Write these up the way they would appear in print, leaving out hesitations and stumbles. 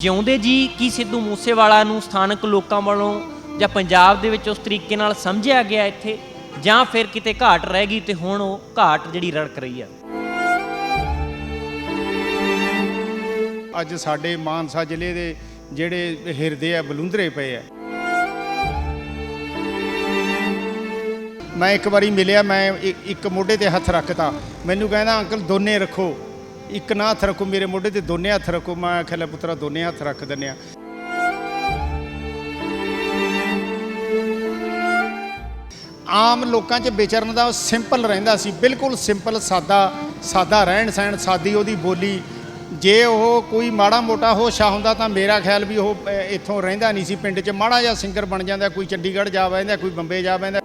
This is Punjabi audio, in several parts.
ਜਿਉਂਦੇ ਜੀ ਕੀ ਸਿੱਧੂ ਮੂਸੇਵਾਲਾ ਨੂੰ ਸਥਾਨਕ ਲੋਕਾਂ ਵੱਲੋਂ ਜਾਂ ਪੰਜਾਬ ਦੇ ਵਿੱਚ ਉਸ ਤਰੀਕੇ ਨਾਲ ਸਮਝਿਆ ਗਿਆ ਇੱਥੇ ਜਾਂ ਫਿਰ ਕਿਤੇ ਘਾਟ ਰਹਿ ਗਈ ਤੇ ਹੁਣ ਉਹ ਘਾਟ ਜਿਹੜੀ ਰੜਕ ਰਹੀ ਆ। ਅੱਜ ਸਾਡੇ ਮਾਨਸਾ ਜ਼ਿਲ੍ਹੇ ਦੇ ਜਿਹੜੇ ਹਿਰਦੇ ਆ ਬਲੁੰਦਰੇ ਪਏ ਆ। ਮੈਂ ਇੱਕ ਵਾਰੀ ਮਿਲਿਆ, ਮੈਂ ਇੱਕ ਮੋਢੇ ਤੇ ਹੱਥ ਰੱਖਤਾ, ਮੈਨੂੰ ਕਹਿੰਦਾ ਅੰਕਲ ਦੋਨੇ ਰੱਖੋ, ਇੱਕ ਨਾ ਹੱਥ ਰੱਖੋ, ਮੇਰੇ ਮੋਢੇ ਤੇ ਦੋਨੇ ਹੱਥ ਰੱਖੋ। ਮੈਂ ਆਖਿਆ ਪੁੱਤਰਾ ਦੋਨੇ ਹੱਥ ਰੱਖ ਦਿੰਦੇ ਆ। ਆਮ ਲੋਕਾਂ 'ਚ ਵਿਚਰਨ ਦਾ ਸਿੰਪਲ ਰਹਿੰਦਾ ਸੀ, ਬਿਲਕੁਲ ਸਿੰਪਲ ਸਾਦਾ ਰਹਿਣ ਸਹਿਣ, ਸਾਦੀ ਉਹਦੀ ਬੋਲੀ। ਜੇ ਉਹ ਕੋਈ ਮਾੜਾ ਮੋਟਾ ਹੋਸ਼ਾ ਹੁੰਦਾ ਤਾਂ ਮੇਰਾ ਖਿਆਲ ਵੀ ਉਹ ਇੱਥੋਂ ਰਹਿੰਦਾ ਨਹੀਂ ਸੀ। ਪਿੰਡ 'ਚ ਮਾੜਾ ਜਿਹਾ ਸਿੰਗਰ ਬਣ ਜਾਂਦਾ, ਕੋਈ ਚੰਡੀਗੜ੍ਹ ਜਾ ਬਹਿੰਦਾ, ਕੋਈ ਬੰਬੇ ਜਾ ਬਹਿੰਦਾ।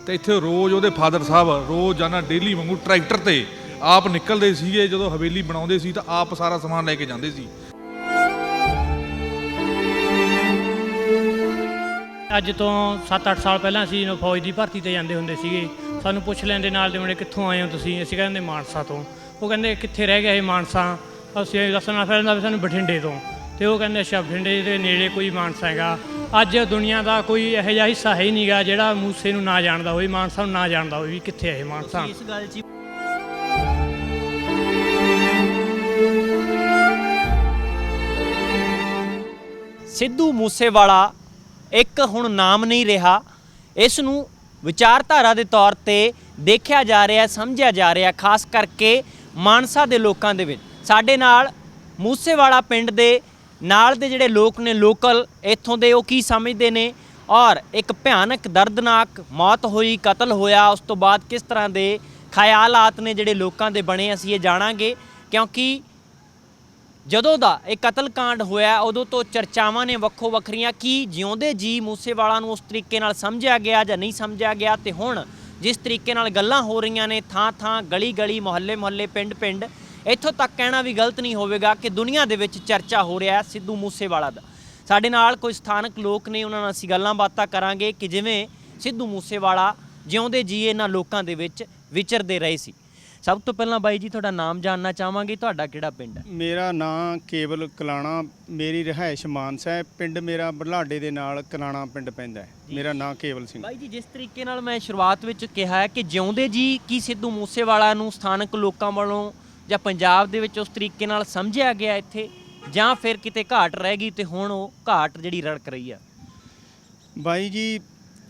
ਤੇ ਇੱਥੇ ਰੋਜ਼ ਉਹਦੇ ਫਾਦਰ ਸਾਹਿਬ ਰੋਜ਼ਾਨਾ ਡੇਲੀ ਵਾਂਗੂ ਟਰੈਕਟਰ ਤੇ ਆਪ ਨਿਕਲਦੇ ਸੀਗੇ। ਜਦੋਂ ਹਵੇਲੀ ਬਣਾਉਂਦੇ ਸੀ ਤਾਂ ਆਪ ਸਾਰਾ ਸਮਾਨ ਲੈ ਕੇ ਜਾਂਦੇ ਸੀ। ਅੱਜ ਤੋਂ 7-8 ਸਾਲ ਪਹਿਲਾਂ ਅਸੀਂ ਫੌਜ ਦੀ ਭਰਤੀ ਤੇ ਜਾਂਦੇ ਹੁੰਦੇ ਸੀਗੇ। ਸਾਨੂੰ ਪੁੱਛ ਲੈਂਦੇ ਨਾਲ ਦੇ ਮੁੰਡੇ ਕਿੱਥੋਂ ਆਏ ਹੋ ਤੁਸੀਂ, ਅਸੀਂ ਕਹਿੰਦੇ ਮਾਨਸਾ ਤੋਂ। ਉਹ ਕਹਿੰਦੇ ਕਿੱਥੇ ਰਹਿ ਗਿਆ ਇਹ ਮਾਨਸਾ, ਅਸੀਂ ਦੱਸਣਾ ਫਿਰ ਸਾਨੂੰ ਬਠਿੰਡੇ ਤੋਂ। ਤੇ ਉਹ ਕਹਿੰਦੇ ਅੱਛਾ ਬਠਿੰਡੇ ਦੇ ਨੇੜੇ ਕੋਈ ਮਾਨਸਾ ਹੈਗਾ। ਅੱਜ ਦੁਨੀਆ ਦਾ ਕੋਈ ਇਹੋ ਜਿਹਾ ਹਿੱਸਾ ਹੈ ਹੀ ਨਹੀਂ ਗਾ ਜਿਹੜਾ ਮੂਸੇ ਨੂੰ ਨਾ ਜਾਣਦਾ ਹੋਵੇ, ਮਾਨਸਾ ਨੂੰ ਨਾ ਜਾਣਦਾ ਹੋਵੇ ਵੀ ਕਿੱਥੇ ਹੈ ਇਹ ਮਾਨਸਾ। ਇਸ ਗੱਲ 'ਚ ਸਿੱਧੂ ਮੂਸੇਵਾਲਾ ਇੱਕ ਹੁਣ ਨਾਮ ਨਹੀਂ ਰਿਹਾ, ਇਸ ਨੂੰ ਵਿਚਾਰਧਾਰਾ ਦੇ ਤੌਰ ਤੇ ਦੇਖਿਆ ਜਾ ਰਿਹਾ, ਸਮਝਿਆ ਜਾ ਰਿਹਾ, ਖਾਸ ਕਰਕੇ ਮਾਨਸਾ ਦੇ ਲੋਕਾਂ ਦੇ ਵਿੱਚ। ਸਾਡੇ ਨਾਲ ਮੂਸੇਵਾਲਾ ਪਿੰਡ ਦੇ ਨਾਲ ਦੇ ਜਿਹੜੇ ਲੋਕ ਨੇ, ਲੋਕਲ ਇੱਥੋਂ ਦੇ, ਉਹ ਕੀ ਸਮਝਦੇ ਨੇ ਔਰ ਇੱਕ ਭਿਆਨਕ ਦਰਦਨਾਕ ਮੌਤ ਹੋਈ, ਕਤਲ ਹੋਇਆ, ਉਸ ਤੋਂ ਬਾਅਦ ਕਿਸ ਤਰ੍ਹਾਂ ਦੇ ਖਿਆਲਾਤ ਨੇ ਜਿਹੜੇ ਲੋਕਾਂ ਦੇ ਬਣੇ, ਅਸੀਂ ਇਹ ਜਾਣਾਂਗੇ। ਕਿਉਂਕਿ ਜਦੋਂ ਦਾ ਇਹ ਕਤਲकांड ਹੋਇਆ ਉਦੋਂ ਤੋਂ ਚਰਚਾਵਾਂ ਨੇ ਵੱਖੋ ਵੱਖਰੀਆਂ ਕਿ ਜਿਉਂਦੇ ਜੀ ਮੂਸੇਵਾਲਾ ਨੂੰ ਉਸ ਤਰੀਕੇ ਨਾਲ ਸਮਝਿਆ ਗਿਆ ਜਾਂ ਨਹੀਂ ਸਮਝਿਆ ਗਿਆ। ਤੇ ਹੁਣ ਜਿਸ ਤਰੀਕੇ ਨਾਲ ਗੱਲਾਂ ਹੋ ਰਹੀਆਂ ਨੇ ਥਾਂ ਥਾਂ, ਗਲੀ ਗਲੀ, ਮੁਹੱਲੇ ਮੁਹੱਲੇ, ਪਿੰਡ ਪਿੰਡ, ਇੱਥੋਂ ਤੱਕ ਕਹਿਣਾ ਵੀ ਗਲਤ ਨਹੀਂ ਹੋਵੇਗਾ ਕਿ ਦੁਨੀਆ ਦੇ ਵਿੱਚ ਚਰਚਾ ਹੋ ਰਿਹਾ ਸਿੱਧੂ ਮੂਸੇਵਾਲਾ ਦਾ। ਸਾਡੇ ਨਾਲ ਕੋਈ ਸਥਾਨਕ ਲੋਕ ਨੇ, ਉਹਨਾਂ ਨਾਲ ਅਸੀਂ ਗੱਲਾਂ ਬਾਤਾਂ ਕਰਾਂਗੇ ਕਿ ਜਿਵੇਂ ਸਿੱਧੂ ਮੂਸੇਵਾਲਾ ਜਿਉਂਦੇ ਜੀ ਇਹਨਾਂ ਲੋਕਾਂ ਦੇ ਵਿੱਚ ਵਿਚਰਦੇ ਰਹੇ ਸੀ। ਸਭ ਤੋਂ ਪਹਿਲਾਂ ਬਾਈ ਜੀ ਤੁਹਾਡਾ ਨਾਮ ਜਾਣਨਾ ਚਾਹਾਂਗੇ, ਤੁਹਾਡਾ ਕਿਹੜਾ ਪਿੰਡ ਹੈ? ਮੇਰਾ ਨਾਂ ਕੇਵਲ ਕਲਾਣਾ, ਮੇਰੀ ਰਿਹਾਇਸ਼ ਮਾਨਸਾ ਹੈ। ਪਿੰਡ ਮੇਰਾ ਬਰਲਾਡੇ ਦੇ ਨਾਲ ਕਲਾਣਾ ਪਿੰਡ ਪੈਂਦਾ ਹੈ। ਮੇਰਾ ਨਾਂ ਕੇਵਲ ਸਿੰਘ। ਬਾਈ ਜੀ ਜਿਸ ਤਰੀਕੇ ਨਾਲ ਮੈਂ ਸ਼ੁਰੂਆਤ ਵਿੱਚ ਕਿਹਾ ਹੈ ਕਿ ਜਿਉਂਦੇ ਜੀ ਕੀ ਸਿੱਧੂ ਮੂਸੇਵਾਲਾ ਨੂੰ ਸਥਾਨਕ ਲੋਕਾਂ ਵੱਲੋਂ ਜਾਂ ਪੰਜਾਬ ਦੇ ਵਿੱਚ ਉਸ ਤਰੀਕੇ ਨਾਲ ਸਮਝਿਆ ਗਿਆ ਇੱਥੇ ਜਾਂ ਫਿਰ ਕਿਤੇ ਘਾਟ ਰਹਿ ਗਈ ਤੇ ਹੁਣ ਉਹ ਘਾਟ ਜਿਹੜੀ ਰੜਕ ਰਹੀ ਆ। ਬਾਈ ਜੀ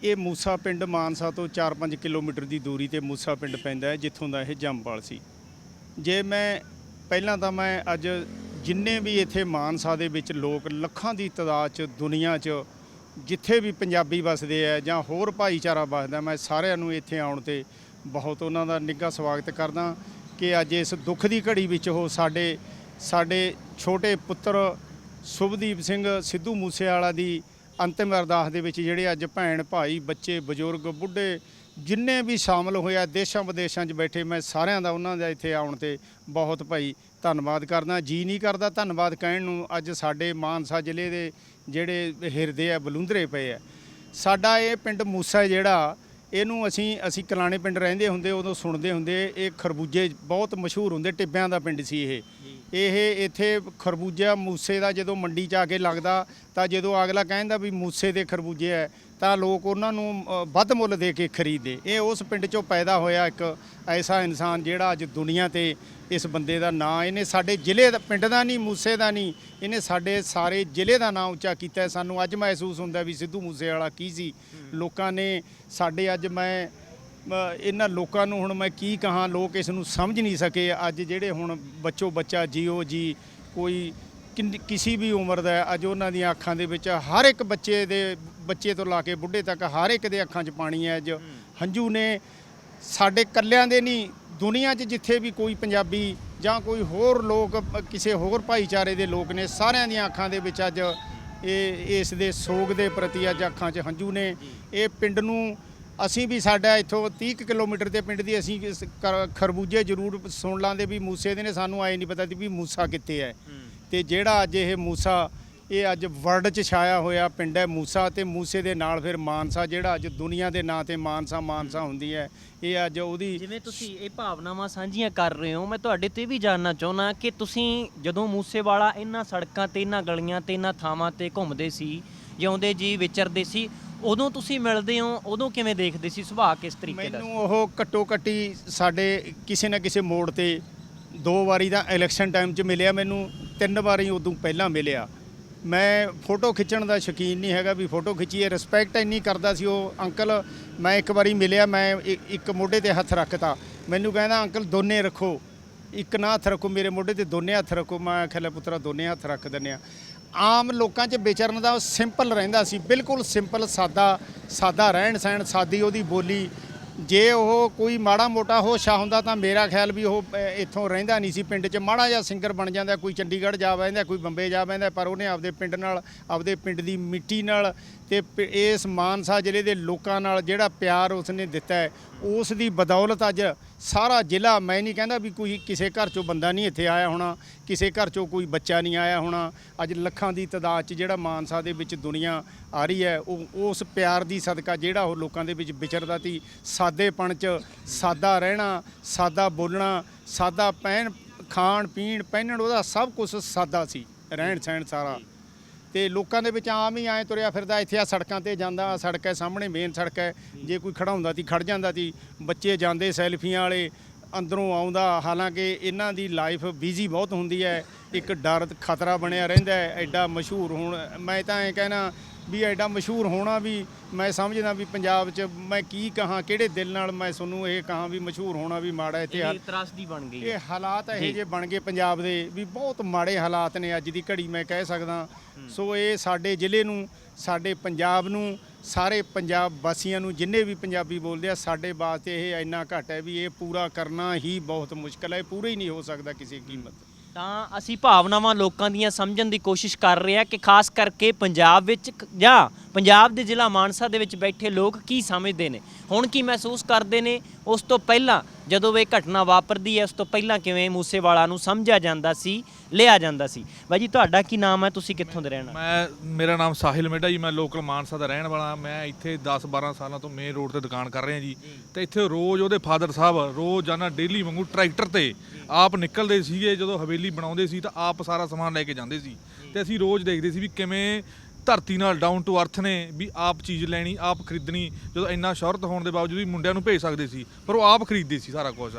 ਇਹ ਮੂਸਾ ਪਿੰਡ ਮਾਨਸਾ ਤੋਂ 4-5 ਕਿਲੋਮੀਟਰ ਦੀ ਦੂਰੀ ਤੇ ਮੂਸਾ ਪਿੰਡ ਪੈਂਦਾ ਹੈ, ਜਿੱਥੋਂ ਦਾ ਇਹ ਜੰਮਪਲ ਸੀ। ਜੇ ਮੈਂ ਪਹਿਲਾਂ ਤਾਂ ਮੈਂ ਅੱਜ ਜਿੰਨੇ ਵੀ ਇੱਥੇ ਮਾਨਸਾ ਦੇ ਵਿੱਚ ਲੋਕ ਲੱਖਾਂ ਦੀ ਤਾਦਾਦ 'ਚ ਦੁਨੀਆ 'ਚ ਜਿੱਥੇ ਵੀ ਪੰਜਾਬੀ ਵਸਦੇ ਆ ਜਾਂ ਹੋਰ ਭਾਈਚਾਰਾ ਵਸਦਾ, ਮੈਂ ਸਾਰਿਆਂ ਨੂੰ ਇੱਥੇ ਆਉਣ ਤੇ ਬਹੁਤ ਉਹਨਾਂ ਦਾ ਨਿੱਘਾ ਸਵਾਗਤ ਕਰਦਾ ਕਿ ਅੱਜ ਇਸ ਦੁੱਖ ਦੀ ਘੜੀ ਵਿੱਚ ਉਹ ਸਾਡੇ ਛੋਟੇ ਪੁੱਤਰ ਸ਼ੁਭਦੀਪ ਸਿੰਘ ਸਿੱਧੂ ਮੂਸੇਵਾਲਾ ਦੀ ਅੰਤਿਮ ਅਰਦਾਸ ਦੇ ਵਿੱਚ ਜਿਹੜੇ ਅੱਜ ਭੈਣ ਭਾਈ, ਬੱਚੇ, ਬਜ਼ੁਰਗ, ਬੁੱਢੇ ਜਿੰਨੇ ਵੀ ਸ਼ਾਮਲ ਹੋਇਆ ਦੇਸ਼ਾਂ ਵਿਦੇਸ਼ਾਂ 'ਚ ਬੈਠੇ, ਮੈਂ ਸਾਰਿਆਂ ਦਾ ਉਹਨਾਂ ਦਾ ਇੱਥੇ ਆਉਣ ਤੇ ਬਹੁਤ ਭਾਈ ਧੰਨਵਾਦ ਕਰਦਾ। ਜੀ ਨਹੀਂ ਕਰਦਾ ਧੰਨਵਾਦ ਕਹਿਣ ਨੂੰ। ਅੱਜ ਸਾਡੇ ਮਾਨਸਾ ਜ਼ਿਲ੍ਹੇ ਦੇ ਜਿਹੜੇ ਹਿਰਦੇ ਆ ਬਲੁੰਦਰੇ ਪਏ ਆ। ਸਾਡਾ ਇਹ ਪਿੰਡ ਮੂਸਾ ਜਿਹੜਾ, ਇਹਨੂੰ ਅਸੀਂ ਕਲਾਣੇ ਪਿੰਡ ਰਹਿੰਦੇ ਹੁੰਦੇ ਉਦੋਂ ਸੁਣਦੇ ਹੁੰਦੇ, ਇਹ ਖਰਬੂਜੇ ਬਹੁਤ ਮਸ਼ਹੂਰ ਹੁੰਦੇ, ਟਿੱਬਿਆਂ ਦਾ ਪਿੰਡ ਸੀ ਇਹ ਇੱਥੇ ਖਰਬੂਜਾ ਮੂਸੇ ਦਾ ਜਦੋਂ ਮੰਡੀ 'ਚ ਆ ਕੇ ਲੱਗਦਾ ਤਾਂ ਜਦੋਂ ਅਗਲਾ ਕਹਿੰਦਾ ਵੀ ਮੂਸੇ ਦੇ ਖਰਬੂਜੇ ਹੈ ਤਾਂ ਲੋਕ ਉਹਨਾਂ ਨੂੰ ਵੱਧ ਮੁੱਲ ਦੇ ਕੇ ਖਰੀਦਦੇ। ਇਹ ਉਸ ਪਿੰਡ 'ਚੋਂ ਪੈਦਾ ਹੋਇਆ ਇੱਕ ਐਸਾ ਇਨਸਾਨ ਜਿਹੜਾ ਅੱਜ ਦੁਨੀਆ ਤੇ ਇਸ ਬੰਦੇ ਦਾ ਨਾਂ, ਇਹਨੇ ਸਾਡੇ ਜ਼ਿਲ੍ਹੇ ਦਾ, ਪਿੰਡ ਦਾ ਨਹੀਂ, ਮੂਸੇ ਦਾ ਨਹੀਂ, ਇਹਨੇ ਸਾਡੇ ਸਾਰੇ ਜ਼ਿਲ੍ਹੇ ਦਾ ਨਾਂ ਉੱਚਾ ਕੀਤਾ। ਸਾਨੂੰ ਅੱਜ ਮਹਿਸੂਸ ਹੁੰਦਾ ਵੀ ਸਿੱਧੂ ਮੂਸੇਵਾਲਾ ਕੀ ਸੀ। ਲੋਕਾਂ ਨੇ ਸਾਡੇ ਅੱਜ ਮੈਂ ਇਹਨਾਂ ਲੋਕਾਂ ਨੂੰ ਹੁਣ ਮੈਂ ਕੀ ਕਹਾਂ, ਲੋਕ ਇਸ ਨੂੰ ਸਮਝ ਨਹੀਂ ਸਕੇ। ਅੱਜ ਜਿਹੜੇ ਹੁਣ ਬੱਚਾ ਜੀਓ ਜੀ ਕੋਈ ਕਿਸੇ ਵੀ ਉਮਰ ਦਾ, ਅੱਜ ਉਹਨਾਂ ਦੀਆਂ ਅੱਖਾਂ ਦੇ ਵਿੱਚ, ਹਰ ਇੱਕ ਬੱਚੇ ਤੋਂ ਲਾ ਕੇ ਬੁੱਢੇ ਤੱਕ ਹਰ ਇੱਕ ਦੇ ਅੱਖਾਂ 'ਚ ਪਾਣੀ ਹੈ। ਅੱਜ ਹੰਝੂ ਨੇ ਸਾਡੇ ਇਕੱਲਿਆਂ ਦੇ ਨਹੀਂ, ਦੁਨੀਆ 'ਚ ਜਿੱਥੇ ਵੀ ਕੋਈ ਪੰਜਾਬੀ ਜਾਂ ਕੋਈ ਹੋਰ ਲੋਕ, ਕਿਸੇ ਹੋਰ ਭਾਈਚਾਰੇ ਦੇ ਲੋਕ ਨੇ, ਸਾਰਿਆਂ ਦੀਆਂ ਅੱਖਾਂ ਦੇ ਵਿੱਚ ਅੱਜ ਇਸ ਦੇ ਸੋਗ ਦੇ ਪ੍ਰਤੀ ਅੱਜ ਅੱਖਾਂ 'ਚ ਹੰਝੂ ਨੇ। ਇਹ ਪਿੰਡ ਨੂੰ ਅਸੀਂ ਵੀ, ਸਾਡਾ ਇੱਥੋਂ 30 ਕਿਲੋਮੀਟਰ ਦੇ ਪਿੰਡ ਦੀ ਅਸੀਂ ਖਰਬੂਜੇ ਜ਼ਰੂਰ ਸੁਣ ਲਾਂਦੇ ਵੀ ਮੂਸੇ ਦੇ ਨੇ, ਸਾਨੂੰ ਆਏ ਨਹੀਂ ਪਤਾ ਸੀ ਵੀ ਮੂਸਾ ਕਿੱਥੇ ਹੈ। ਤੇ ਜਿਹੜਾ ਅੱਜ ਇਹ ਮੂਸਾ ਇਹ ਅੱਜ ਵਰਲਡ 'ਚ ਛਾਇਆ ਹੋਇਆ ਪਿੰਡ ਹੈ ਮੂਸਾ, ਤੇ ਮੂਸੇ ਦੇ ਨਾਲ ਫਿਰ ਮਾਨਸਾ, ਜਿਹੜਾ ਅੱਜ ਦੁਨੀਆ ਦੇ ਨਾਂ ਤੇ ਮਾਨਸਾ ਹੁੰਦੀ ਹੈ। ਇਹ ਅੱਜ ਉਹਦੀ ਜਿਵੇਂ ਤੁਸੀਂ ਇਹ ਭਾਵਨਾਵਾਂ ਸਾਂਝੀਆਂ ਕਰ ਰਹੇ ਹੋ, ਮੈਂ ਤੁਹਾਡੇ ਤੋਂ ਇਹ ਵੀ ਜਾਣਨਾ ਚਾਹੁੰਦਾ ਕਿ ਤੁਸੀਂ ਜਦੋਂ ਮੂਸੇਵਾਲਾ ਇਹਨਾਂ ਸੜਕਾਂ ਤੇ, ਇਹਨਾਂ ਗਲੀਆਂ ਤੇ, ਇਹਨਾਂ ਥਾਵਾਂ ਤੇ ਘੁੰਮਦੇ ਸੀ, ਜਿਉਂਦੇ ਜੀ ਵਿਚਰਦੇ ਸੀ, ਉਦੋਂ ਤੁਸੀਂ ਮਿਲਦੇ ਹੋ, ਉਦੋਂ ਕਿਵੇਂ ਦੇਖਦੇ ਸੀ, ਸੁਭਾਅ ਕਿਸ ਤਰੀਕੇ ਦਾ? ਮੈਨੂੰ ਉਹ ਘੱਟੋ ਘੱਟੀ ਸਾਡੇ ਕਿਸੇ ਨਾ ਕਿਸੇ ਮੋੜ ਤੇ 2 ਵਾਰੀ ਦਾ ਇਲੈਕਸ਼ਨ ਟਾਈਮ 'ਚ ਮਿਲਿਆ, ਮੈਨੂੰ 3 ਵਾਰੀ ਉਦੋਂ ਪਹਿਲਾਂ ਮਿਲਿਆ। ਮੈਂ ਫੋਟੋ ਖਿੱਚਣ ਦਾ ਸ਼ੌਕੀਨ ਨਹੀਂ ਹੈਗਾ ਵੀ ਫੋਟੋ ਖਿੱਚੀਏ, ਰਿਸਪੈਕਟ ਇੰਨੀ ਕਰਦਾ ਸੀ ਉਹ ਅੰਕਲ। ਮੈਂ ਇੱਕ ਵਾਰੀ ਮਿਲਿਆ, ਮੈਂ ਇੱਕ ਮੋਢੇ ਤੇ ਹੱਥ ਰੱਖਤਾ, ਮੈਨੂੰ ਕਹਿੰਦਾ ਅੰਕਲ ਦੋਨੇ ਰੱਖੋ, ਇੱਕ ਨਾ ਹੱਥ ਰੱਖੋ, ਮੇਰੇ ਮੋਢੇ ਤੇ ਦੋਨੇ ਹੱਥ ਰੱਖੋ। ਮੈਂ ਆਖਿਆ ਲੈ ਪੁੱਤਰਾ ਦੋਨੇ ਹੱਥ ਰੱਖ ਦਿੰਦੇ ਆ। ਆਮ ਲੋਕਾਂ 'ਚ ਵਿਚਰਨ ਦਾ ਸਿੰਪਲ ਰਹਿੰਦਾ ਸੀ, ਬਿਲਕੁਲ ਸਿੰਪਲ ਸਾਦਾ ਰਹਿਣ ਸਹਿਣ, ਸਾਦੀ ਉਹਦੀ ਬੋਲੀ। ਜੇ ਉਹ ਕੋਈ ਮਾੜਾ ਮੋਟਾ ਹੋਸ਼ਾ ਹੁੰਦਾ ਤਾਂ ਮੇਰਾ ਖਿਆਲ ਵੀ ਉਹ ਇੱਥੋਂ ਰਹਿੰਦਾ ਨਹੀਂ ਸੀ, ਪਿੰਡ 'ਚ ਮਾੜਾ ਜਿਹਾ ਸਿੰਗਰ ਬਣ ਜਾਂਦਾ, ਕੋਈ ਚੰਡੀਗੜ੍ਹ ਜਾ ਬਹਿੰਦਾ, ਕੋਈ ਬੰਬੇ ਜਾ ਬਹਿੰਦਾ, ਪਰ ਉਹਨੇ ਆਪਦੇ ਪਿੰਡ ਨਾਲ, ਆਪਦੇ ਪਿੰਡ ਦੀ ਮਿੱਟੀ ਨਾਲ ਤੇ ਇਸ ਮਾਨਸਾ ਜ਼ਿਲ੍ਹੇ ਦੇ ਲੋਕਾਂ ਨਾਲ ਜਿਹੜਾ ਪਿਆਰ ਉਸਨੇ ਦਿੱਤਾ ਹੈ, ਉਸ ਦੀ ਬਦੌਲਤ ਅੱਜ ਸਾਰਾ ਜ਼ਿਲ੍ਹਾ, ਮੈਂ ਨਹੀਂ ਕਹਿੰਦਾ ਵੀ ਕੋਈ ਕਿਸੇ ਘਰ 'ਚੋਂ ਬੰਦਾ ਨਹੀਂ ਇੱਥੇ ਆਇਆ ਹੋਣਾ, ਕਿਸੇ ਘਰ 'ਚੋਂ ਕੋਈ ਬੱਚਾ ਨਹੀਂ ਆਇਆ ਹੋਣਾ, ਅੱਜ ਲੱਖਾਂ ਦੀ ਤਾਦਾਦ 'ਚ ਜਿਹੜਾ ਮਾਨਸਾ ਦੇ ਵਿੱਚ ਦੁਨੀਆ ਆ ਰਹੀ ਹੈ, ਉਹ ਉਸ ਪਿਆਰ ਦੀ ਸਦਕਾ ਜਿਹੜਾ ਉਹ ਲੋਕਾਂ ਦੇ ਵਿੱਚ ਵਿਚਰਦਾ ਸੀ, ਸਾਦੇਪਣ 'ਚ, ਸਾਦਾ ਰਹਿਣਾ, ਸਾਦਾ ਬੋਲਣਾ, ਸਾਦਾ ਖਾਣ ਪੀਣ ਪਹਿਨਣ, ਉਹਦਾ ਸਭ ਕੁਝ ਸਾਦਾ ਸੀ, ਰਹਿਣ ਸਹਿਣ ਸਾਰਾ। ਤੇ ਲੋਕਾਂ ਦੇ ਵਿੱਚ ਆਮ ਹੀ ਐਂ ਤੁਰਿਆ ਫਿਰਦਾ। ਇੱਥੇ ਆ ਸੜਕਾਂ ਤੇ ਜਾਂਦਾ, ਸੜਕ ਹੈ ਸਾਹਮਣੇ, ਮੇਨ ਸੜਕ ਹੈ, ਜੇ ਕੋਈ ਖੜਾਉਂਦਾ ਸੀ ਖੜ ਜਾਂਦਾ ਸੀ, ਬੱਚੇ ਜਾਂਦੇ ਸੈਲਫੀਆਂ ਵਾਲੇ, ਅੰਦਰੋਂ ਆਉਂਦਾ। ਹਾਲਾਂਕਿ ਇਹਨਾਂ ਦੀ ਲਾਈਫ ਬਿਜ਼ੀ ਬਹੁਤ ਹੁੰਦੀ ਹੈ, ਇੱਕ ਡਰ ਖਤਰਾ ਬਣਿਆ ਰਹਿੰਦਾ ਹੈ। ਐਡਾ ਮਸ਼ਹੂਰ ਹੋਣ, ਮੈਂ ਤਾਂ ਐਂ ਕਹਿਣਾ ਵੀ ਐਡਾ ਮਸ਼ਹੂਰ ਹੋਣਾ ਵੀ, ਮੈਂ ਸਮਝਦਾ ਵੀ ਪੰਜਾਬ 'ਚ ਮੈਂ ਕੀ ਕਹਾਂ, ਕਿਹੜੇ ਦਿਲ ਨਾਲ ਮੈਂ ਤੁਹਾਨੂੰ ਇਹ ਕਹਾਂ ਵੀ ਮਸ਼ਹੂਰ ਹੋਣਾ ਵੀ ਮਾੜਾ। ਇੱਥੇ ਇਹ ਤਰਾਸਦੀ ਬਣ ਗਈ, ਇਹ ਹਾਲਾਤ ਇਹੋ ਜਿਹੇ ਬਣ ਗਏ ਪੰਜਾਬ ਦੇ ਵੀ ਬਹੁਤ ਮਾੜੇ ਹਾਲਾਤ ਨੇ ਅੱਜ ਦੀ ਘੜੀ, ਮੈਂ ਕਹਿ ਸਕਦਾ। ਸੋ ਇਹ ਸਾਡੇ ਜ਼ਿਲ੍ਹੇ ਨੂੰ, ਸਾਡੇ ਪੰਜਾਬ ਨੂੰ, ਸਾਰੇ ਪੰਜਾਬ ਵਾਸੀਆਂ ਨੂੰ, ਜਿੰਨੇ ਵੀ ਪੰਜਾਬੀ ਬੋਲਦੇ ਆ, ਸਾਡੇ ਵਾਸਤੇ ਇਹ ਇੰਨਾ ਘੱਟ ਹੈ ਵੀ ਇਹ ਪੂਰਾ ਕਰਨਾ ਹੀ ਬਹੁਤ ਮੁਸ਼ਕਲ ਹੈ, ਇਹ ਪੂਰਾ ਹੀ ਨਹੀਂ ਹੋ ਸਕਦਾ ਕਿਸੇ ਕੀਮਤ। ਤਾਂ ਅਸੀਂ ਭਾਵਨਾਵਾਂ ਲੋਕਾਂ ਦੀਆਂ ਸਮਝਣ ਦੀ ਕੋਸ਼ਿਸ਼ ਕਰ ਰਹੇ ਹਾਂ ਕਿ ਖਾਸ ਕਰਕੇ ਪੰਜਾਬ ਵਿੱਚ ਜਾਂ ਪੰਜਾਬ ਦੇ ਜ਼ਿਲ੍ਹਾ ਮਾਨਸਾ ਦੇ ਵਿੱਚ ਬੈਠੇ ਲੋਕ ਕੀ ਸਮਝਦੇ ਨੇ, ਹੁਣ ਕੀ ਮਹਿਸੂਸ ਕਰਦੇ ਨੇ, ਉਸ ਤੋਂ ਪਹਿਲਾਂ ਜਦੋਂ ਇਹ ਘਟਨਾ ਵਾਪਰਦੀ ਹੈ ਉਸ ਤੋਂ ਪਹਿਲਾਂ ਕਿਵੇਂ ਮੂਸੇਵਾਲਾ ਨੂੰ ਸਮਝਿਆ ਜਾਂਦਾ ਸੀ, ਲਿਆ ਜਾਂਦਾ ਸੀ। ਬਾਈ ਜੀ ਤੁਹਾਡਾ ਕੀ ਨਾਮ ਹੈ, ਤੁਸੀਂ ਕਿੱਥੋਂ ਦੇ ਰਹਿਣ ਵਾਲੇ? ਮੇਰਾ ਨਾਮ ਸਾਹਿਲ ਮੇਢਾ ਜੀ, ਮੈਂ ਲੋਕਲ ਮਾਨਸਾ ਦਾ ਰਹਿਣ ਵਾਲਾ। ਮੈਂ ਇੱਥੇ 10-12 ਸਾਲਾਂ ਤੋਂ ਮੇਨ ਰੋਡ ਤੇ ਦੁਕਾਨ ਕਰ ਰਿਹਾ ਜੀ, ਤੇ ਇੱਥੇ ਰੋਜ਼ ਉਹਦੇ ਫਾਦਰ ਸਾਹਿਬ ਰੋਜ਼ਾਨਾ ਡੇਲੀ ਵਾਂਗੂ ਟਰੈਕਟਰ ਤੇ ਆਪ ਨਿਕਲਦੇ ਸੀਗੇ, ਜਦੋਂ ਹਵੇਲੀ ਬਣਾਉਂਦੇ ਸੀ ਤਾਂ ਆਪ ਸਾਰਾ ਸਮਾਨ ਲੈ ਕੇ ਜਾਂਦੇ ਸੀ, ਤੇ ਅਸੀਂ ਰੋਜ਼ ਦੇਖਦੇ ਸੀ ਵੀ ਕਿਵੇਂ ਧਰਤੀ ਨਾਲ ਡਾਊਨ ਟੂ ਅਰਥ ਨੇ, ਵੀ ਆਪ ਚੀਜ਼ ਲੈਣੀ, ਆਪ ਖਰੀਦਣੀ। ਜਦੋਂ ਇੰਨਾ ਸ਼ੌਹਰਤ ਹੋਣ ਦੇ ਬਾਵਜੂਦ ਵੀ ਮੁੰਡਿਆਂ ਨੂੰ ਭੇਜ ਸਕਦੇ ਸੀ, ਪਰ ਉਹ ਆਪ ਖਰੀਦਦੇ ਸੀ ਸਾਰਾ ਕੁਝ।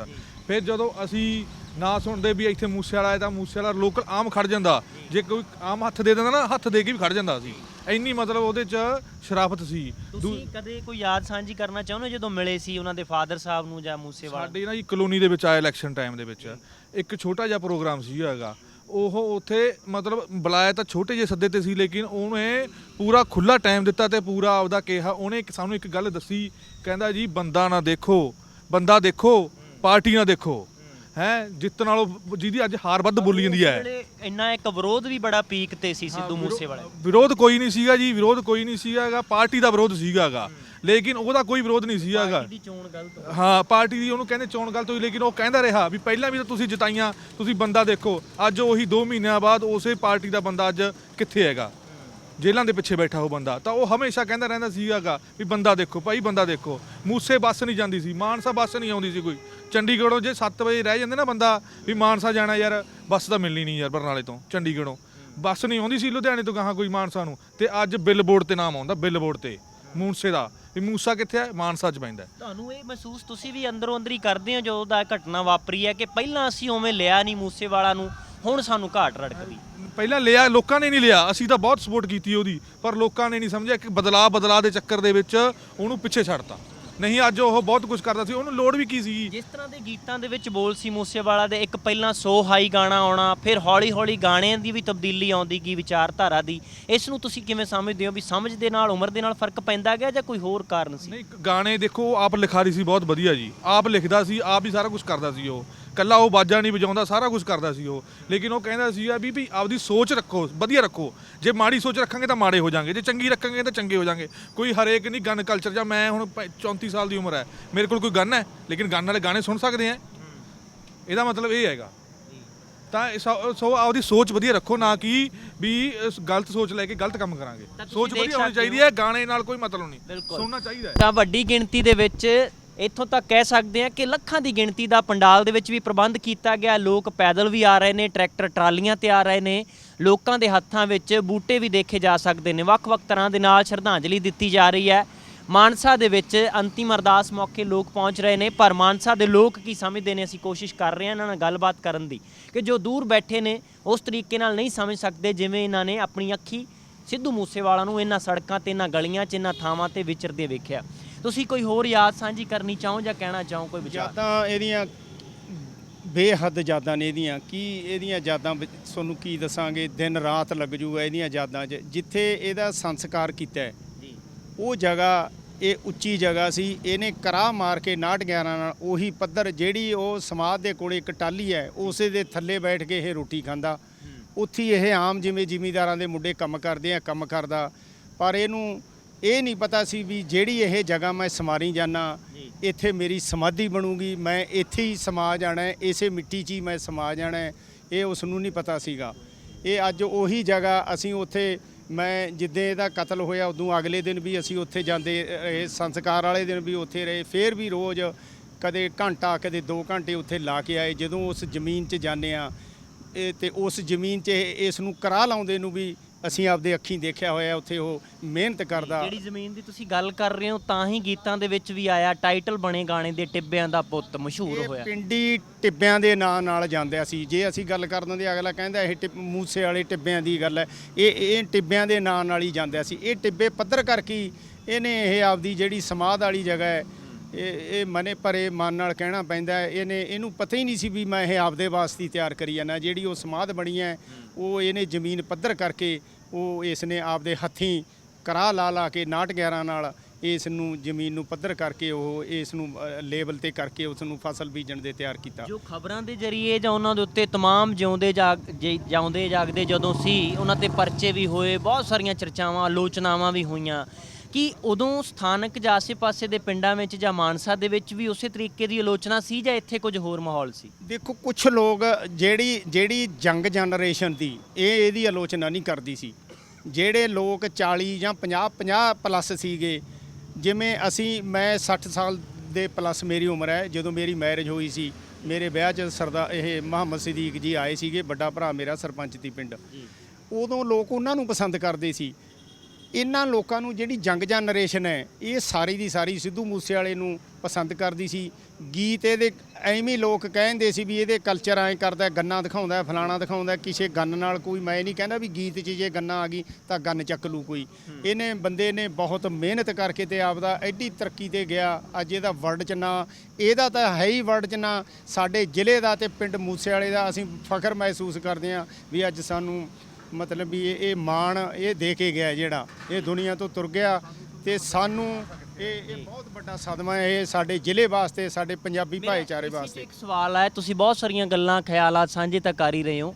ਫਿਰ ਜਦੋਂ ਅਸੀਂ ਨਾ ਸੁਣਦੇ ਵੀ ਇੱਥੇ ਮੂਸੇ ਵਾਲਾ ਹੈ ਤਾਂ ਮੂਸੇ ਵਾਲਾ ਲੋਕਲ ਆਮ ਖੜ ਜਾਂਦਾ, ਜੇ ਕੋਈ ਆਮ ਹੱਥ ਦੇ ਦਿੰਦਾ ਨਾ, ਹੱਥ ਦੇ ਕੇ ਵੀ ਖੜ ਜਾਂਦਾ ਸੀ, ਇੰਨੀ ਮਤਲਬ ਉਹਦੇ 'ਚ ਸ਼ਰਾਫਤ ਸੀ। ਤੁਸੀਂ ਕਦੇ ਕੋਈ ਯਾਦ ਸਾਂਝੀ ਕਰਨਾ ਚਾਹੁੰਦੇ ਜਦੋਂ ਮਿਲੇ ਸੀ ਉਹਨਾਂ ਦੇ ਫਾਦਰ ਸਾਹਿਬ ਨੂੰ ਜਾਂ ਮੂਸੇਵਾਲਾ? ਸਾਡੇ ਨਾ ਜੀ ਕਲੋਨੀ ਦੇ ਵਿੱਚ ਆਇਆ ਇਲੈਕਸ਼ਨ ਟਾਈਮ ਦੇ ਵਿੱਚ ਇੱਕ ਛੋਟਾ ਜਿਹਾ ਪ੍ਰੋਗਰਾਮ ਸੀ ਹੈਗਾ, ਉਹ ਉੱਥੇ ਮਤਲਬ ਬੁਲਾਇਆ ਤਾਂ ਛੋਟੇ ਜਿਹੇ ਸੱਦੇ ਤੇ ਸੀ, ਲੇਕਿਨ ਉਹਨੇ ਪੂਰਾ ਖੁੱਲਾ ਟਾਈਮ ਦਿੱਤਾ ਤੇ ਪੂਰਾ ਆਪਦਾ ਕਿਹਾ। ਉਹਨੇ ਸਾਨੂੰ ਇੱਕ ਗੱਲ ਦੱਸੀ, ਕਹਿੰਦਾ ਜੀ ਬੰਦਾ ਨਾ ਦੇਖੋ, ਬੰਦਾ ਦੇਖੋ, ਪਾਰਟੀ ਨਾ ਦੇਖੋ, ਹੈ ਜਿੱਤਣ ਨਾਲੋਂ ਜਿਹਦੀ ਅੱਜ ਹਾਰ ਵੱਧ ਬੋਲੀ ਜਾਂਦੀ ਹੈ। ਇੰਨਾ ਇੱਕ ਵਿਰੋਧ ਵੀ ਬੜਾ ਪੀਕ ਤੇ ਸੀ ਸਿੱਧੂ ਮੂਸੇਵਾਲੇ। ਵਿਰੋਧ ਕੋਈ ਨਹੀਂ ਸੀਗਾ ਜੀ, ਵਿਰੋਧ ਕੋਈ ਨਹੀਂ ਸੀਗਾ, ਪਾਰਟੀ ਦਾ ਵਿਰੋਧ ਸੀਗਾਗਾ, ਲੇਕਿਨ ਉਹਦਾ ਕੋਈ ਵਿਰੋਧ ਨਹੀਂ ਸੀਗਾ। ਪਾਰਟੀ ਦੀ ਚੋਣ ਗਲਤ, ਹਾਂ ਪਾਰਟੀ ਦੀ ਉਹਨੂੰ ਕਹਿੰਦੇ ਚੋਣ ਗਲਤ ਹੋਈ, ਲੇਕਿਨ ਉਹ ਕਹਿੰਦਾ ਰਿਹਾ ਵੀ ਪਹਿਲਾਂ ਵੀ ਤਾਂ ਤੁਸੀਂ ਜਿਤਾਈਆਂ, ਤੁਸੀਂ ਬੰਦਾ ਦੇਖੋ। ਅੱਜ ਉਹੀ 2 ਮਹੀਨਿਆਂ ਬਾਅਦ ਉਸੇ ਪਾਰਟੀ ਦਾ ਬੰਦਾ ਅੱਜ ਕਿੱਥੇ ਹੈਗਾ, ਜੇਲ੍ਹਾਂ ਦੇ ਪਿੱਛੇ ਬੈਠਾ ਉਹ ਬੰਦਾ। ਤਾਂ ਉਹ ਹਮੇਸ਼ਾ ਕਹਿੰਦਾ ਰਹਿੰਦਾ ਸੀਗਾ ਵੀ ਬੰਦਾ ਦੇਖੋ ਭਾਈ, ਬੰਦਾ ਦੇਖੋ। ਮੂਸੇ ਬੱਸ ਨਹੀਂ ਜਾਂਦੀ ਸੀ, ਮਾਨਸਾ ਬੱਸ ਨਹੀਂ ਆਉਂਦੀ ਸੀ ਕੋਈ। ਚੰਡੀਗੜ੍ਹੋਂ ਜੇ 7 ਵਜੇ ਰਹਿ ਜਾਂਦੇ ਨਾ ਬੰਦਾ ਵੀ ਮਾਨਸਾ ਜਾਣਾ, ਯਾਰ ਬੱਸ ਤਾਂ ਮਿਲਣੀ ਨਹੀਂ ਯਾਰ, ਬਰਨਾਲੇ ਤੋਂ ਚੰਡੀਗੜ੍ਹੋਂ ਬੱਸ ਨਹੀਂ ਆਉਂਦੀ ਸੀ, ਲੁਧਿਆਣੇ ਤੋਂ ਕਹਾਂ ਕੋਈ ਮਾਨਸਾ ਨੂੰ। ਤੇ ਅੱਜ ਬਿੱਲ ਬੋਰਡ ਤੇ ਨਾਮ ਆਉਂਦਾ, ਬਿੱਲ ਬੋਰਡ ਤੇ ਮੂਸੇ ਦਾ, ਵੀ ਮੂਸਾ ਕਿੱਥੇ ਹੈ, ਮਾਨਸਾ 'ਚ ਪੈਂਦਾ। ਤੁਹਾਨੂੰ ਇਹ ਮਹਿਸੂਸ ਤੁਸੀਂ ਵੀ ਅੰਦਰੋਂ ਅੰਦਰ ਹੀ ਕਰਦੇ ਹੋ ਜਦੋਂ ਦਾ ਘਟਨਾ ਵਾਪਰੀ ਹੈ ਕਿ ਪਹਿਲਾਂ ਅਸੀਂ ਉਵੇਂ ਲਿਆ ਨਹੀਂ ਮੂਸੇਵਾਲਾ ਨੂੰ, ਹੁਣ ਸਾਨੂੰ ਘਾਟ ਰੜਕਦੀ? ਪਹਿਲਾਂ ਲਿਆ, ਲੋਕਾਂ ਨੇ ਨਹੀਂ ਲਿਆ, ਅਸੀਂ ਤਾਂ ਬਹੁਤ ਸਪੋਰਟ ਕੀਤੀ ਉਹਦੀ, ਪਰ ਲੋਕਾਂ ਨੇ ਨਹੀਂ ਸਮਝਿਆ ਕਿ ਬਦਲਾਅ ਦੇ ਚੱਕਰ ਦੇ ਵਿੱਚ ਉਹਨੂੰ ਪਿੱਛੇ ਛੱਡਤਾ। ਨਹੀਂ ਅੱਜ ਉਹ ਬਹੁਤ ਕੁਝ ਕਰਦਾ ਸੀ, ਉਹਨੂੰ ਲੋੜ ਵੀ ਕੀ ਸੀ। ਜਿਸ ਤਰ੍ਹਾਂ ਦੇ ਗੀਤਾਂ ਦੇ ਵਿੱਚ ਬੋਲ ਸੀ ਮੂਸੇਵਾਲਾ ਦੇ, ਇੱਕ ਪਹਿਲਾਂ ਸੋ ਹਾਈ ਗਾਣਾ ਆਉਣਾ, ਫਿਰ ਹੌਲੀ ਹੌਲੀ ਗਾਣਿਆਂ ਦੀ ਵੀ ਤਬਦੀਲੀ ਆਉਂਦੀ ਗਈ, ਵਿਚਾਰਧਾਰਾ ਦੀ। ਇਸ ਨੂੰ ਤੁਸੀਂ ਕਿਵੇਂ ਸਮਝਦੇ ਹੋ ਵੀ ਸਮਝ ਦੇ ਨਾਲ, ਉਮਰ ਦੇ ਨਾਲ ਫਰਕ ਪੈਂਦਾ ਗਿਆ ਜਾਂ ਕੋਈ ਹੋਰ ਕਾਰਨ ਸੀ? ਨਹੀਂ, ਗਾਣੇ ਦੇਖੋ ਆਪ ਲਿਖਾਰੀ ਸੀ ਬਹੁਤ ਵਧੀਆ ਜੀ, ਆਪ ਲਿਖਦਾ ਸੀ, ਆਪ ਹੀ ਸਾਰਾ ਕੁਝ ਕਰਦਾ ਸੀ। ਉਹ ਕੱਲਾ ਉਹ ਬਾਜਾ ਨਹੀਂ ਵਜਾਉਂਦਾ, ਸਾਰਾ ਕੁਝ ਕਰਦਾ ਸੀ ਉਹ। ਲੇਕਿਨ ਉਹ ਕਹਿੰਦਾ ਸੀ ਵੀ ਆਪਦੀ ਸੋਚ ਰੱਖੋ, ਵਧੀਆ ਰੱਖੋ। ਜੇ ਮਾੜੀ ਸੋਚ ਰੱਖਾਂਗੇ ਤਾਂ ਮਾੜੇ ਹੋ ਜਾਾਂਗੇ, ਜੇ ਚੰਗੀ ਰੱਖਾਂਗੇ ਤਾਂ ਚੰਗੇ ਹੋ ਜਾਾਂਗੇ। ਕੋਈ ਹਰੇਕ ਨਹੀਂ ਗਨ ਕਲਚਰ, ਜਾਂ ਮੈਂ ਹੁਣ 34 ਸਾਲ ਦੀ ਉਮਰ ਹੈ, ਮੇਰੇ ਕੋਲ ਕੋਈ ਗਨ ਹੈ, ਲੇਕਿਨ ਗਨ ਵਾਲੇ ਗਾਣੇ ਸੁਣ ਸਕਦੇ ਆ, ਇਹਦਾ ਮਤਲਬ ਇਹ ਹੈਗਾ। ਤਾਂ ਸੋ ਆਪਦੀ ਸੋਚ ਵਧੀਆ ਰੱਖੋ, ਨਾ ਕਿ ਵੀ ਗਲਤ ਸੋਚ ਲੈ ਕੇ ਗਲਤ ਕੰਮ ਕਰਾਂਗੇ। ਤਾਂ ਤੁਸੀਂ ਸੋਚ ਦੇਖ ਵਧੀਆ ਹੋਣੀ ਸਕਦੇ ਚਾਹੀਦੀ ਹੋ। ਹੈ, ਗਾਣੇ ਨਾਲ ਕੋਈ ਮਤਲਬ ਨਹੀਂ, ਬਿਲਕੁਲ। ਸੁਣਨਾ ਚਾਹੀਦਾ ਹੈ। ਤਾਂ ਵੱਡੀ ਗਿਣਤੀ ਦੇ ਵਿੱਚ ਇੱਥੋਂ ਤੱਕ ਕਹਿ ਸਕਦੇ ਹਾਂ ਕਿ ਲੱਖਾਂ ਦੀ ਗਿਣਤੀ ਦਾ ਪੰਡਾਲ ਦੇ ਵਿੱਚ ਵੀ ਪ੍ਰਬੰਧ ਕੀਤਾ ਗਿਆ। ਲੋਕ ਪੈਦਲ ਵੀ ਆ ਰਹੇ ਨੇ, ਟਰੈਕਟਰ ਟਰਾਲੀਆਂ ਤੇ ਆ ਰਹੇ ਨੇ, ਲੋਕਾਂ ਦੇ ਹੱਥਾਂ ਵਿੱਚ ਬੂਟੇ ਵੀ ਦੇਖੇ ਜਾ ਸਕਦੇ ਨੇ। ਵੱਖ-ਵੱਖ ਤਰ੍ਹਾਂ ਦੇ ਨਾਲ ਸ਼ਰਧਾਂਜਲੀ ਦਿੱਤੀ ਜਾ ਰਹੀ ਹੈ। ਮਾਨਸਾ ਦੇ ਵਿੱਚ ਅੰਤਿਮ ਅਰਦਾਸ ਮੌਕੇ ਲੋਕ ਪਹੁੰਚ ਰਹੇ ਨੇ, ਪਰ ਮਾਨਸਾ ਦੇ ਲੋਕ ਕੀ ਸਮਝਦੇ ਨੇ, ਅਸੀਂ ਕੋਸ਼ਿਸ਼ ਕਰ ਰਹੇ ਹਾਂ ਇਹਨਾਂ ਨਾਲ ਗੱਲਬਾਤ ਕਰਨ ਦੀ, ਕਿ ਜੋ ਦੂਰ ਬੈਠੇ ਨੇ ਉਸ ਤਰੀਕੇ ਨਾਲ ਨਹੀਂ ਸਮਝ ਸਕਦੇ ਜਿਵੇਂ ਇਹਨਾਂ ਨੇ ਆਪਣੀ ਅੱਖੀ ਸਿੱਧੂ ਮੂਸੇਵਾਲਾ ਨੂੰ ਇਹਨਾਂ ਸੜਕਾਂ ਤੇ, ਇਹਨਾਂ ਗਲੀਆਂ 'ਚ, ਇਹਨਾਂ ਥਾਵਾਂ ਤੇ ਵਿਚਰਦੇ ਵੇਖਿਆ। ਤੁਸੀਂ ਕੋਈ ਹੋਰ ਯਾਦ ਸਾਂਝੀ ਕਰਨੀ ਚਾਹੋ ਜਾਂ ਕਹਿਣਾ ਚਾਹੋ ਕੋਈ ਵਿਚਾਰ? ਯਾਦਾਂ ਇਹਦੀਆਂ ਬੇਹੱਦ ਯਾਦਾਂ ਨੇ ਇਹਦੀਆਂ, ਕੀ ਇਹਦੀਆਂ ਯਾਦਾਂ ਵਿੱਚ ਤੁਹਾਨੂੰ ਕੀ ਦੱਸਾਂਗੇ, ਦਿਨ ਰਾਤ ਲੱਗ ਜੂਗਾ ਇਹਦੀਆਂ ਯਾਦਾਂ 'ਚ। ਜਿੱਥੇ ਇਹਦਾ ਸੰਸਕਾਰ ਕੀਤਾ ਹੈ, ਜੀ ਉਹ ਜਗ੍ਹਾ ਇਹ ਉੱਚੀ ਜਗ੍ਹਾ ਸੀ। ਇਹਨੇ ਕਰਾਹ ਮਾਰ ਕੇ 911 ਨਾਲ ਉਹੀ ਪੱਧਰ, ਜਿਹੜੀ ਉਹ ਸਮਾਧ ਦੇ ਕੋਲੇ ਇੱਕ ਟਾਹਲੀ ਹੈ, ਉਸੇ ਦੇ ਥੱਲੇ ਬੈਠ ਕੇ ਇਹ ਰੋਟੀ ਖਾਂਦਾ। ਉੱਥੇ ਇਹ ਆਮ ਜਿਵੇਂ ਜ਼ਿਮੀਂਦਾਰਾਂ ਦੇ ਮੁੰਡੇ ਕੰਮ ਕਰਦੇ ਆ ਕੰਮ ਕਰਦਾ, ਪਰ ਇਹਨੂੰ ਇਹ ਨਹੀਂ ਪਤਾ ਸੀ ਵੀ ਜਿਹੜੀ ਇਹ ਜਗ੍ਹਾ ਮੈਂ ਸਮਾਰੀ ਜਾਣਾ, ਇੱਥੇ ਮੇਰੀ ਸਮਾਧੀ ਬਣੂਗੀ, ਮੈਂ ਇੱਥੇ ਹੀ ਸਮਾ ਜਾਣਾ, ਇਸੇ ਮਿੱਟੀ 'ਚ ਹੀ ਮੈਂ ਸਮਾ ਜਾਣਾ। ਇਹ ਉਸ ਨੂੰ ਨਹੀਂ ਪਤਾ ਸੀਗਾ। ਇਹ ਅੱਜ ਉਹੀ ਜਗ੍ਹਾ, ਅਸੀਂ ਉੱਥੇ, ਮੈਂ ਜਿੱਦਾਂ ਇਹਦਾ ਕਤਲ ਹੋਇਆ ਉਦੋਂ ਅਗਲੇ ਦਿਨ ਵੀ ਅਸੀਂ ਉੱਥੇ ਜਾਂਦੇ ਰਹੇ, ਸੰਸਕਾਰ ਵਾਲੇ ਦਿਨ ਵੀ ਉੱਥੇ ਰਹੇ, ਫਿਰ ਵੀ ਰੋਜ਼ ਕਦੇ ਘੰਟਾ ਕਦੇ 2 ਘੰਟੇ ਉੱਥੇ ਲਾ ਕੇ ਆਏ। ਜਦੋਂ ਉਸ ਜ਼ਮੀਨ 'ਚ ਜਾਂਦੇ ਆ ਤੇ ਉਸ ਜ਼ਮੀਨ 'ਚ ਇਸ ਨੂੰ ਕਰਾਹ ਲਾਉਂਦੇ ਨੂੰ ਵੀ ਅਸੀਂ ਆਪਦੇ ਅੱਖੀਂ ਦੇਖਿਆ ਹੋਇਆ, ਉੱਥੇ ਉਹ ਮਿਹਨਤ ਕਰਦਾ। ਜਿਹੜੀ ਜ਼ਮੀਨ ਦੀ ਤੁਸੀਂ ਗੱਲ ਕਰ ਰਹੇ ਹੋ, ਤਾਂ ਹੀ ਗੀਤਾਂ ਦੇ ਵਿੱਚ ਵੀ ਆਇਆ, ਟਾਈਟਲ ਬਣੇ ਗਾਣੇ ਦੇ, ਟਿੱਬਿਆਂ ਦਾ ਪੁੱਤ ਮਸ਼ਹੂਰ ਇਹ ਹੋਇਆ। ਪਿੰਡੀ ਟਿੱਬਿਆਂ ਦੇ ਨਾਂ ਨਾਲ ਜਾਂਦੇ ਸੀ। ਜੇ ਅਸੀਂ ਗੱਲ ਕਰ ਦਿੰਦੇ, ਅਗਲਾ ਕਹਿੰਦਾ ਇਹ ਮੂਸੇ ਵਾਲੇ ਟਿੱਬਿਆਂ ਦੀ ਗੱਲ ਹੈ, ਇਹ ਟਿੱਬਿਆਂ ਦੇ ਨਾਂ ਨਾਲ ਹੀ ਜਾਂਦੇ ਸੀ। ਇਹ ਟਿੱਬੇ ਪੱਧਰ ਕਰਕੇ ਹੀ ਇਹਨੇ ਇਹ ਆਪਦੀ ਜਿਹੜੀ ਸਮਾਧ ਵਾਲੀ ਜਗ੍ਹਾ ਹੈ, ਇਹ ਮਨੇ ਭਰੇ ਮਨ ਨਾਲ ਕਹਿਣਾ ਪੈਂਦਾ ਹੈ। ਇਹਨੂੰ ਪਤਾ ਹੀ ਨਹੀਂ ਸੀ ਵੀ ਮੈਂ ਇਹ ਆਪਦੇ ਵਾਸਤੇ ਤਿਆਰ ਕਰੀ ਜਾਂਦਾ। ਜਿਹੜੀ ਉਹ ਸਮਾਧ ਬਣੀ ਹੈ, ਉਹ ਇਹਨੇ ਜ਼ਮੀਨ ਪੱਧਰ ਕਰਕੇ ਉਹ ਇਸ ਨੇ ਆਪਦੇ ਹੱਥੀਂ ਕਰਾਹ ਲਾ ਕੇ 911 ਨਾਲ ਇਸ ਨੂੰ ਜ਼ਮੀਨ ਨੂੰ ਪੱਧਰ ਕਰਕੇ ਉਹ ਇਸ ਨੂੰ ਲੇਬਲ ਤੇ ਕਰਕੇ ਉਸ ਨੂੰ ਫਸਲ ਬੀਜਣ ਦੇ ਤਿਆਰ ਕੀਤਾ। ਜੋ ਖਬਰਾਂ ਦੇ ਜ਼ਰੀਏ ਜਾਂ ਉਹਨਾਂ ਦੇ ਉੱਤੇ ਤਮਾਮ ਜਿਉਂਦੇ ਜਾਗਦੇ ਜਦੋਂ ਸੀ, ਉਹਨਾਂ ਤੇ ਪਰਚੇ ਵੀ ਹੋਏ, ਬਹੁਤ ਸਾਰੀਆਂ ਚਰਚਾਵਾਂ ਆਲੋਚਨਾਵਾਂ ਵੀ ਹੋਈਆਂ। ਕਿ ਉਦੋਂ ਸਥਾਨਕ ਜਾਂ ਆਸੇ-ਪਾਸੇ ਦੇ ਪਿੰਡਾਂ ਵਿੱਚ ਜਾਂ ਮਾਨਸਾ ਦੇ ਵਿੱਚ ਵੀ ਉਸੇ ਤਰੀਕੇ ਦੀ ਆਲੋਚਨਾ ਸੀ, ਜਾਂ ਇੱਥੇ ਕੁਝ ਹੋਰ ਮਾਹੌਲ ਸੀ? ਦੇਖੋ, ਕੁਝ ਲੋਕ ਜਿਹੜੀ ਯੰਗ ਜਨਰੇਸ਼ਨ ਦੀ ਇਹਦੀ ਆਲੋਚਨਾ ਨਹੀਂ ਕਰਦੀ ਸੀ। ਜਿਹੜੇ ਲੋਕ 40 ਜਾਂ 50 ਪਲੱਸ ਸੀਗੇ, ਜਿਵੇਂ ਮੈਂ 60 ਸਾਲ ਦੇ ਪਲੱਸ ਮੇਰੀ ਉਮਰ ਹੈ। ਜਦੋਂ ਮੇਰੀ ਮੈਰਿਜ ਹੋਈ ਸੀ, ਮੇਰੇ ਵਿਆਹ 'ਚ ਇਹ ਮੁਹੰਮਦ ਸਦੀਕ ਜੀ ਆਏ ਸੀਗੇ, ਵੱਡਾ ਭਰਾ ਮੇਰਾ ਸਰਪੰਚ ਦੀ ਪਿੰਡ। ਉਦੋਂ ਲੋਕ ਉਹਨਾਂ ਨੂੰ ਪਸੰਦ ਕਰਦੇ ਸੀ। ਇਹਨਾਂ ਲੋਕਾਂ ਨੂੰ ਜਿਹੜੀ ਯੰਗ ਜਨਰੇਸ਼ਨ ਹੈ, ਇਹ ਸਾਰੀ ਦੀ ਸਾਰੀ ਸਿੱਧੂ ਮੂਸੇਵਾਲੇ ਨੂੰ ਪਸੰਦ ਕਰਦੀ ਸੀ। ਗੀਤ ਇਹਦੇ ਐਵੇਂ ਲੋਕ ਕਹਿੰਦੇ ਸੀ ਵੀ ਇਹਦੇ ਕਲਚਰ ਐਂ ਕਰਦਾ, ਗੰਨਾ ਦਿਖਾਉਂਦਾ, ਫਲਾਣਾ ਦਿਖਾਉਂਦਾ। ਕਿਸੇ ਗੰਨ ਨਾਲ ਕੋਈ, ਮੈਂ ਨਹੀਂ ਕਹਿੰਦਾ ਵੀ ਗੀਤ 'ਚ ਜੇ ਗੰਨਾ ਆ ਗਈ ਤਾਂ ਗੰਨ ਚੱਕ ਲੂ ਕੋਈ। ਇਹਨੇ ਬੰਦੇ ਨੇ ਬਹੁਤ ਮਿਹਨਤ ਕਰਕੇ ਤੇ ਆਪਦਾ ਐਡੀ ਤਰੱਕੀ ਤੇ ਗਿਆ। ਅੱਜ ਇਹਦਾ ਵਰਲਡ 'ਚ ਨਾਂ, ਇਹਦਾ ਤਾਂ ਹੈ ਹੀ ਵਰਲਡ 'ਚ ਨਾਂ, ਸਾਡੇ ਜ਼ਿਲ੍ਹੇ ਦਾ ਤੇ ਪਿੰਡ ਮੂਸੇਵਾਲੇ ਦਾ। ਅਸੀਂ ਫਖਰ ਮਹਿਸੂਸ ਕਰਦੇ ਹਾਂ ਵੀ ਅੱਜ ਸਾਨੂੰ ਮਤਲਬ ਵੀ ਇਹ ਮਾਣ ਇਹ ਦੇ ਕੇ ਗਿਆ, ਜਿਹੜਾ ਇਹ ਦੁਨੀਆ ਤੋਂ ਤੁਰ ਗਿਆ। ਤੇ ਸਾਨੂੰ ਇਹ ਬਹੁਤ ਵੱਡਾ ਸਦਮਾ ਹੈ, ਇਹ ਸਾਡੇ ਜ਼ਿਲ੍ਹੇ ਵਾਸਤੇ, ਸਾਡੇ ਪੰਜਾਬੀ ਭਾਈਚਾਰੇ ਵਾਸਤੇ। ਇੱਕ ਸਵਾਲ ਹੈ, ਤੁਸੀਂ ਬਹੁਤ ਸਾਰੀਆਂ ਗੱਲਾਂ ਖਿਆਲਾਤ ਸਾਂਝੇ ਤਾਂ ਕਰ ਹੀ ਰਹੇ ਹੋ।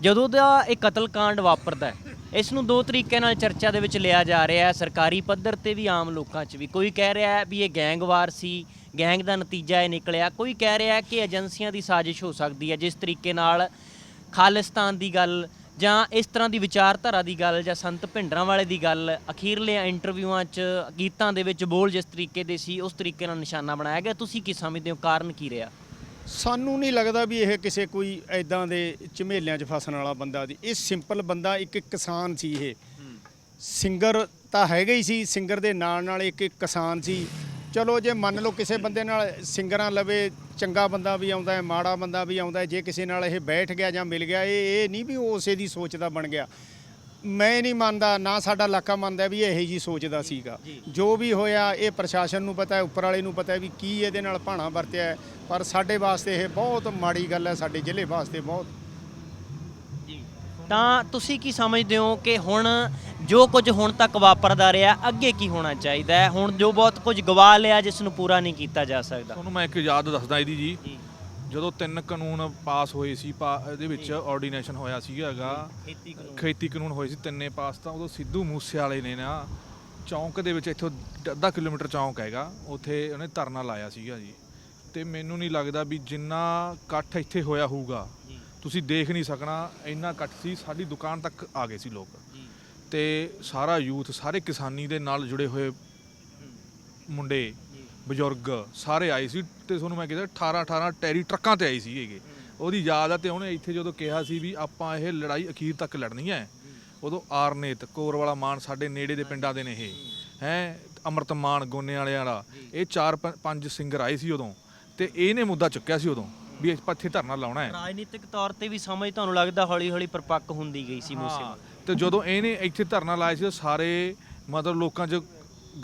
ਜਦੋਂ ਦਾ ਇਹ ਕਤਲकांड ਵਾਪਰਦਾ, ਇਸ ਨੂੰ 2 ਤਰੀਕੇ ਨਾਲ ਚਰਚਾ ਦੇ ਵਿੱਚ ਲਿਆ ਜਾ ਰਿਹਾ ਹੈ, ਸਰਕਾਰੀ ਪੱਧਰ ਤੇ ਵੀ, ਆਮ ਲੋਕਾਂ 'ਚ ਵੀ। ਕੋਈ ਕਹਿ ਰਿਹਾ ਹੈ ਵੀ ਇਹ ਗੈਂਗਵਾਰ ਸੀ, ਗੈਂਗ ਦਾ ਨਤੀਜਾ ਇਹ ਨਿਕਲਿਆ। ਕੋਈ ਕਹਿ ਰਿਹਾ ਹੈ ਕਿ ਏਜੰਸੀਆਂ ਦੀ ਸਾਜ਼ਿਸ਼ ਹੋ ਸਕਦੀ ਹੈ, ਜਿਸ ਤਰੀਕੇ ਨਾਲ ਖਾਲਿਸਤਾਨ ਦੀ ਗੱਲ ਜਾਂ ਇਸ ਤਰ੍ਹਾਂ ਦੀ ਵਿਚਾਰਧਾਰਾ ਦੀ ਗੱਲ ਜਾਂ ਸੰਤ ਭਿੰਡਰਾਂਵਾਲੇ ਦੀ ਗੱਲ ਅਖੀਰਲੇ ਇੰਟਰਵਿਊਆਂ 'ਚ, ਗੀਤਾਂ ਦੇ ਵਿੱਚ ਬੋਲ ਜਿਸ ਤਰੀਕੇ ਦੇ ਸੀ, ਉਸ ਤਰੀਕੇ ਨਾਲ ਨਿਸ਼ਾਨਾ ਬਣਾਇਆ ਗਿਆ। ਤੁਸੀਂ ਕੀ ਸਮਝਦੇ ਹੋ, ਕਾਰਨ ਕੀ ਰਿਹਾ? ਸਾਨੂੰ ਨਹੀਂ ਲੱਗਦਾ ਵੀ ਇਹ ਕਿਸੇ ਕੋਈ ਐਦਾਂ ਦੇ ਝਮੇਲਿਆਂ 'ਚ ਫਸਣ ਵਾਲਾ ਬੰਦਾ ਸੀ। ਇਹ ਸਿੰਪਲ ਬੰਦਾ, ਇੱਕ ਕਿਸਾਨ ਸੀ। ਇਹ ਸਿੰਗਰ ਤਾਂ ਹੈਗਾ ਹੀ ਸੀ, ਸਿੰਗਰ ਦੇ ਨਾਲ ਨਾਲ ਇੱਕ ਕਿਸਾਨ ਸੀ। ਚਲੋ ਜੇ ਮੰਨ ਲਓ ਕਿਸੇ ਬੰਦੇ ਨਾਲ ਸਿੰਗਰਾਂ ਲਵੇ ਚੰਗਾ ਬੰਦਾ ਵੀ ਆਉਂਦਾ ਹੈ, ਮਾੜਾ ਬੰਦਾ ਵੀ ਆਉਂਦਾ ਹੈ। ਜੇ ਕਿਸੇ ਨਾਲ ਇਹ ਬੈਠ ਗਿਆ ਜਾਂ ਮਿਲ ਗਿਆ, ਇਹ ਨਹੀਂ ਵੀ ਉਹ ਉਸੇ ਦੀ ਸੋਚ ਦਾ ਬਣ ਗਿਆ। ਮੈਂ ਨਹੀਂ ਮੰਨਦਾ, ਨਾ ਸਾਡਾ ਇਲਾਕਾ ਮੰਨਦਾ ਵੀ ਇਹੋ ਜਿਹੀ ਸੋਚਦਾ ਸੀਗਾ। ਜੋ ਵੀ ਹੋਇਆ ਇਹ ਪ੍ਰਸ਼ਾਸਨ ਨੂੰ ਪਤਾ ਹੈ, ਉੱਪਰ ਵਾਲੇ ਨੂੰ ਪਤਾ ਹੈ ਵੀ ਕੀ ਇਹਦੇ ਨਾਲ ਭਾਣਾ ਵਰਤਿਆ ਹੈ। ਪਰ ਸਾਡੇ ਵਾਸਤੇ ਇਹ ਬਹੁਤ ਮਾੜੀ ਗੱਲ ਹੈ, ਸਾਡੇ ਜ਼ਿਲ੍ਹੇ ਵਾਸਤੇ ਬਹੁਤ। ਤਾਂ ਤੁਸੀਂ ਕੀ ਸਮਝਦੇ ਹੋ ਕਿ ਹੁਣ ਜੋ ਕੁਝ ਹੁਣ ਤੱਕ ਵਾਪਰਦਾ ਰਿਹਾ, ਅੱਗੇ ਕੀ ਹੋਣਾ ਚਾਹੀਦਾ ਹੈ? ਹੁਣ ਜੋ ਬਹੁਤ ਕੁਝ ਗਵਾ ਲਿਆ, ਜਿਸ ਨੂੰ ਪੂਰਾ ਨਹੀਂ ਕੀਤਾ ਜਾ ਸਕਦਾ। ਤੁਹਾਨੂੰ ਮੈਂ ਇੱਕ ਯਾਦ ਦੱਸਦਾ ਇਹਦੀ ਜੀ। ਜਦੋਂ 3 ਕਾਨੂੰਨ ਪਾਸ ਹੋਏ ਸੀ, ਇਹਦੇ ਵਿੱਚ ਆਰਡੀਨੇਸ਼ਨ ਹੋਇਆ ਸੀਗਾ, ਖੇਤੀ ਕਾਨੂੰਨ ਹੋਏ ਸੀ, 3 ਪਾਸ। ਤਾਂ ਉਦੋਂ ਸਿੱਧੂ ਮੂਸੇਵਾਲੇ ਨੇ ਨਾ ਚੌਂਕ ਦੇ ਵਿੱਚ, ਇੱਥੋਂ 1.5 ਕਿਲੋਮੀਟਰ ਚੌਂਕ ਹੈਗਾ, ਉੱਥੇ ਉਹਨੇ ਧਰਨਾ ਲਾਇਆ ਸੀਗਾ ਜੀ। ਤੇ ਮੈਨੂੰ ਨਹੀਂ ਲੱਗਦਾ ਵੀ ਜਿੰਨਾ ਇਕੱਠ ਇੱਥੇ ਹੋਇਆ ਹੋਊਗਾ, ਤੁਸੀਂ ਦੇਖ ਨਹੀਂ ਸਕਣਾ, ਇੰਨਾ ਇਕੱਠ ਸੀ, ਸਾਡੀ ਦੁਕਾਨ ਤੱਕ ਆ ਗਏ ਸੀ ਲੋਕ ਤੇ ਸਾਰਾ ਯੂਥ, ਸਾਰੇ ਕਿਸਾਨੀ ਦੇ ਨਾਲ ਜੁੜੇ ਹੋਏ ਮੁੰਡੇ ਬਜ਼ੁਰਗ ਸਾਰੇ ਆਏ ਸੀ ਤੇ ਤੁਹਾਨੂੰ ਮੈਂ ਕਿਹਾ 18 ਟੈਰੀ ਟਰੱਕਾਂ ਤੇ ਆਏ ਸੀਗੇ। ਉਹਦੀ ਯਾਦ ਆ ਤੇ ਉਹਨੇ ਇੱਥੇ ਜਦੋਂ ਕਿਹਾ ਸੀ ਵੀ ਆਪਾਂ ਇਹ ਲੜਾਈ ਅਖੀਰ ਤੱਕ ਲੜਨੀ ਹੈ, ਉਦੋਂ ਆਰਨੇਤ ਕੋਰਵਾਲਾ ਮਾਨ ਸਾਡੇ ਨੇੜੇ ਦੇ ਪਿੰਡਾਂ ਦੇ ਨੇ ਇਹ ਹੈ, ਅੰਮ੍ਰਿਤ ਮਾਨ ਗੋਨੇ ਵਾਲਾ, ਇਹ 4-5 ਸਿੰਗਰ ਆਏ ਸੀ ਉਦੋਂ ਤੇ ਇਹਨੇ ਮੁੱਦਾ ਚੁੱਕਿਆ ਸੀ ਉਦੋਂ ਵੀ ਆਪਾਂ ਇੱਥੇ ਧਰਨਾ ਲਾਉਣਾ ਹੈ। ਰਾਜਨੀਤਿਕ ਤੌਰ ਤੇ ਵੀ ਸਮਝ ਤੁਹਾਨੂੰ ਲੱਗਦਾ ਹੌਲੀ ਹੌਲੀ ਪਰਪੱਕ ਹੁੰਦੀ ਗਈ ਸੀ ਮੂਸੇਵਾਲਾ। ਤੇ ਜਦੋਂ ਇਹਨੇ ਇੱਥੇ ਧਰਨਾ ਲਾਇਆ ਸੀ ਸਾਰੇ ਮਤਲਬ ਲੋਕਾਂ 'ਚ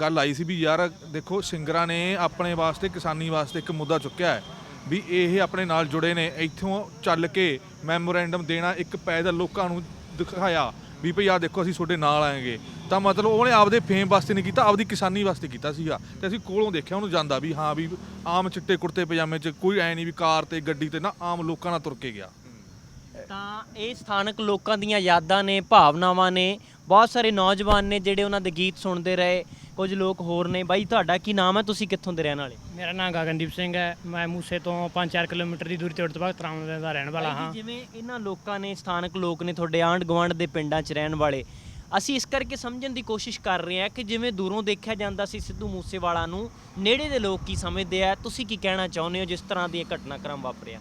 ਗੱਲ ਆਈ ਸੀ ਵੀ ਯਾਰ ਦੇਖੋ ਸਿੰਗਰਾਂ ਨੇ ਆਪਣੇ ਵਾਸਤੇ ਕਿਸਾਨੀ ਵਾਸਤੇ ਇੱਕ ਮੁੱਦਾ ਚੁੱਕਿਆ ਹੈ ਵੀ ਇਹ ਆਪਣੇ ਨਾਲ ਜੁੜੇ ਨੇ, ਇੱਥੋਂ ਚੱਲ ਕੇ ਮੈਮੋਰੈਂਡਮ ਦੇਣਾ, ਇੱਕ ਪੈਦਲ ਲੋਕਾਂ ਨੂੰ ਦਿਖਾਇਆ ਵੀ ਭਈ ਆਹ ਦੇਖੋ ਅਸੀਂ ਤੁਹਾਡੇ ਨਾਲ ਆਏਗੇ। ਤਾਂ ਮਤਲਬ ਉਹਨੇ ਆਪਦੇ ਫੇਮ ਵਾਸਤੇ ਨਹੀਂ ਕੀਤਾ, ਆਪਦੀ ਕਿਸਾਨੀ ਵਾਸਤੇ ਕੀਤਾ ਸੀਗਾ ਤੇ ਅਸੀਂ ਕੋਲੋਂ ਦੇਖਿਆ ਉਹਨੂੰ ਜਾਂਦਾ ਵੀ ਹਾਂ ਵੀ ਆਮ ਚਿੱਟੇ ਕੁੜਤੇ ਪਜਾਮੇ 'ਚ ਕੋਈ ਐ ਨਹੀਂ ਵੀ ਕਾਰ ਤੇ ਗੱਡੀ ਤੇ ਨਾ, ਆਮ ਲੋਕਾਂ ਨਾਲ ਤੁਰ ਕੇ ਗਿਆ। ਤਾਂ ਇਹ ਸਥਾਨਕ ਲੋਕਾਂ ਦੀਆਂ ਯਾਦਾਂ ਨੇ, ਭਾਵਨਾਵਾਂ ਨੇ। ਬਹੁਤ ਸਾਰੇ ਨੌਜਵਾਨ ਨੇ ਜਿਹੜੇ ਉਹਨਾਂ ਦੇ ਗੀਤ ਸੁਣਦੇ ਰਹੇ, ਕੁਝ ਲੋਕ ਹੋਰ ਨੇ। ਬਾਈ ਤੁਹਾਡਾ ਕੀ ਨਾਮ ਹੈ, ਤੁਸੀਂ ਕਿੱਥੋਂ ਦੇ ਰਹਿਣ ਵਾਲੇ? ਮੇਰਾ ਨਾਮ ਗਗਨਦੀਪ ਸਿੰਘ ਹੈ, ਮੈਂ ਮੂਸੇ ਤੋਂ 5-4 ਕਿਲੋਮੀਟਰ ਦੀ ਦੂਰੀ ਤੇ ਉੜਤਬਾਗ ਤਰਾਉਣ ਦਾ ਰਹਿਣ ਵਾਲਾ ਹਾਂ। ਜਿਵੇਂ ਇਹਨਾਂ ਲੋਕਾਂ ਨੇ, ਸਥਾਨਕ ਲੋਕ ਨੇ ਤੁਹਾਡੇ ਆਂਢ ਗੁਆਂਢ ਦੇ ਪਿੰਡਾਂ 'ਚ ਰਹਿਣ ਵਾਲੇ, ਅਸੀਂ ਇਸ ਕਰਕੇ ਸਮਝਣ ਦੀ ਕੋਸ਼ਿਸ਼ ਕਰ ਰਹੇ ਹਾਂ ਕਿ ਜਿਵੇਂ ਦੂਰੋਂ ਦੇਖਿਆ ਜਾਂਦਾ ਸੀ ਸਿੱਧੂ ਮੂਸੇਵਾਲਾ ਨੂੰ, ਨੇੜੇ ਦੇ ਲੋਕ ਕੀ ਸਮਝਦੇ ਆ? ਤੁਸੀਂ ਕੀ ਕਹਿਣਾ ਚਾਹੁੰਦੇ ਹੋ ਜਿਸ ਤਰ੍ਹਾਂ ਦੀ ਇਹ ਘਟਨਾਕ੍ਰਮ ਵਾਪਰਿਆ?